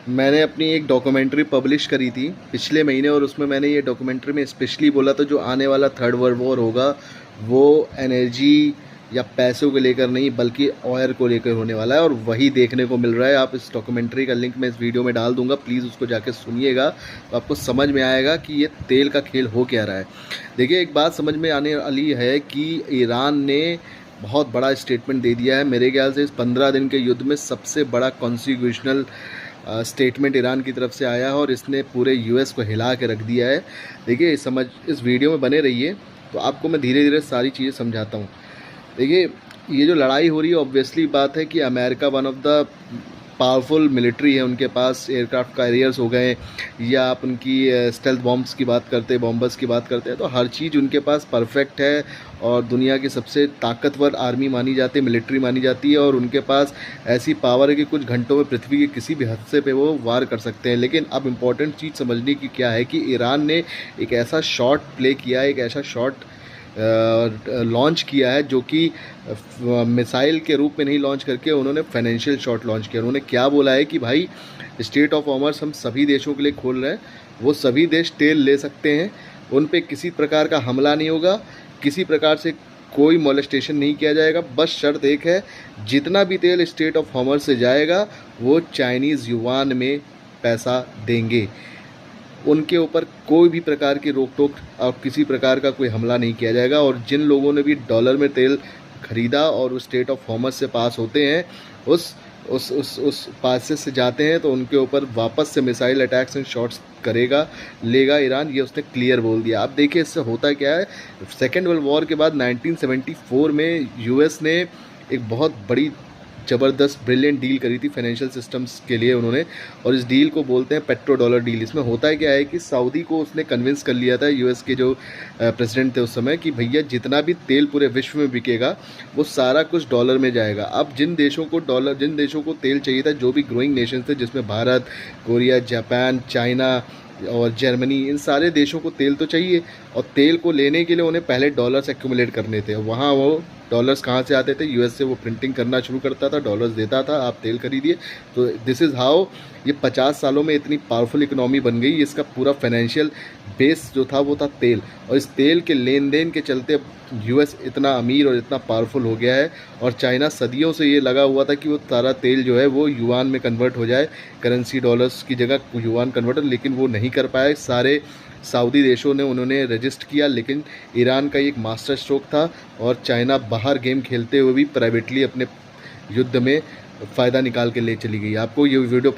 मैंने अपनी एक डॉक्यूमेंट्री पब्लिश करी थी पिछले महीने, और उसमें मैंने ये डॉक्यूमेंट्री में स्पेशली बोला था जो आने वाला थर्ड वर्ल्ड वॉर होगा वो एनर्जी या पैसों को लेकर नहीं बल्कि ऑयल को लेकर होने वाला है, और वही देखने को मिल रहा है। आप इस डॉक्यूमेंट्री का लिंक मैं इस वीडियो में डाल दूंगा, प्लीज़ उसको जाके सुनिएगा तो आपको समझ में आएगा कि ये तेल का खेल हो क्या रहा है। देखिए, एक बात समझ में आने वाली है कि ईरान ने बहुत बड़ा स्टेटमेंट दे दिया है। मेरे ख्याल से इस 15 दिन के युद्ध में सबसे बड़ा कॉन्स्टिट्यूशनल स्टेटमेंट ईरान की तरफ से आया है, और इसने पूरे यूएस को हिला के रख दिया है। देखिए, इस वीडियो में बने रहिए तो आपको मैं धीरे धीरे सारी चीज़ें समझाता हूँ। देखिए, ये जो लड़ाई हो रही है, ऑब्वियसली बात है कि America one of the powerful military है, उनके पास एयरक्राफ्ट कैरियर्स हो गए, या आप उनकी स्टेल्थ बॉम्ब्स की बात करते हैं, बॉम्बर्स की बात करते हैं, तो हर चीज़ उनके पास परफेक्ट है, और दुनिया की सबसे ताकतवर आर्मी मानी जाती है, मिलिट्री मानी जाती है, और उनके पास ऐसी पावर है कि कुछ घंटों में पृथ्वी के किसी भी हिस्से पे वो वार कर सकते हैं। लेकिन अब इम्पॉर्टेंट चीज़ समझने की क्या है कि ईरान ने एक ऐसा शॉट प्ले किया, एक ऐसा शॉट लॉन्च किया है जो कि मिसाइल के रूप में नहीं लॉन्च करके उन्होंने फाइनेंशियल शॉट लॉन्च किया। उन्होंने क्या बोला है कि भाई, स्टेट ऑफ हॉर्मज़ हम सभी देशों के लिए खोल रहे हैं, वो सभी देश तेल ले सकते हैं, उन पे किसी प्रकार का हमला नहीं होगा, किसी प्रकार से कोई मोलेस्टेशन नहीं किया जाएगा। बस शर्त एक है, जितना भी तेल स्टेट ऑफ हॉर्मज़ से जाएगा वो चाइनीज़ युआन में पैसा देंगे, उनके ऊपर कोई भी प्रकार की रोक टोक और किसी प्रकार का कोई हमला नहीं किया जाएगा। और जिन लोगों ने भी डॉलर में तेल खरीदा और उस स्टेट ऑफ हॉर्मज़ से पास होते हैं, उस पासेस से जाते हैं, तो उनके ऊपर वापस से मिसाइल अटैक्स एंड शॉट्स लेगा ईरान। ये उसने क्लियर बोल दिया। अब देखिए, इससे होता क्या है, सेकेंड वर्ल्ड वॉर के बाद 1974 में यूएस ने एक बहुत बड़ी ज़बरदस्त ब्रिलियंट डील करी थी फाइनेंशियल सिस्टम्स के लिए उन्होंने, और इस डील को बोलते हैं पेट्रो डॉलर डील। इसमें होता है क्या है कि सऊदी को उसने कन्विंस कर लिया था, यूएस के जो प्रेसिडेंट थे उस समय, कि भैया जितना भी तेल पूरे विश्व में बिकेगा वो सारा कुछ डॉलर में जाएगा। अब जिन देशों को तेल चाहिए था, जो भी ग्रोइंग नेशन थे जिसमें भारत, कोरिया, जापान, चाइना और जर्मनी, इन सारे देशों को तेल तो चाहिए, और तेल को लेने के लिए उन्हें पहले डॉलर्स एक्यूमुलेट करने थे। वहाँ वो डॉलर्स कहाँ से आते थे? यूएस से वो प्रिंटिंग करना शुरू करता था, डॉलर्स देता था, आप तेल खरीदिए। तो दिस इज़ हाउ ये 50 सालों में इतनी पावरफुल इकोनॉमी बन गई। इसका पूरा फाइनेंशियल बेस जो था वो था तेल, और इस तेल के लेन देन के चलते यूएस इतना अमीर और इतना पावरफुल हो गया है। और चाइना सदियों से ये लगा हुआ था कि वो सारा तेल जो है वो युआन में कन्वर्ट हो जाए, करेंसी डॉलर्स की जगह युआन कन्वर्टर, लेकिन वो नहीं कर पाए। सारे सऊदी देशों ने उन्होंने रजिस्ट किया, लेकिन ईरान का एक मास्टर स्ट्रोक था, और चाइना बाहर गेम खेलते हुए भी प्राइवेटली अपने युद्ध में फ़ायदा निकाल के ले चली गई। आपको ये वीडियो